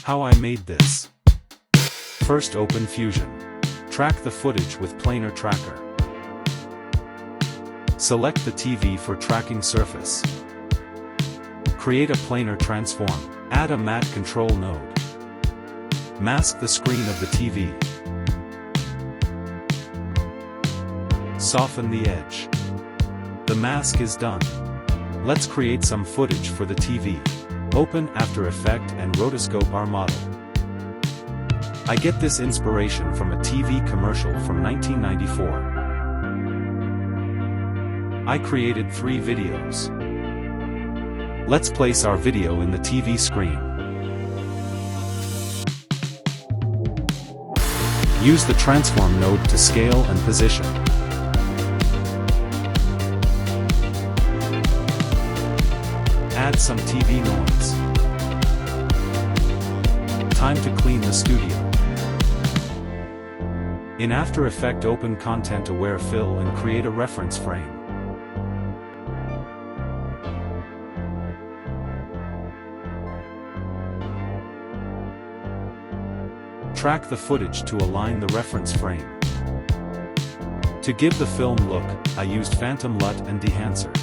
How I made this. First open Fusion. Track the footage with Planar Tracker. Select the TV for tracking surface. Create a planar transform. Add a matte control node. Mask the screen of the TV. Soften the edge. The mask is done. Let's create some footage for the TV. Open After Effects and rotoscope our model. I get this inspiration from a TV commercial from 1994. I created 3 videos. Let's place our video in the TV screen. Use the transform node to scale and position. Add some TV noise. Time to clean the studio. In After Effects, open Content Aware Fill and create a reference frame. Track the footage to align the reference frame. To give the film look, I used Phantom LUT and Dehancer.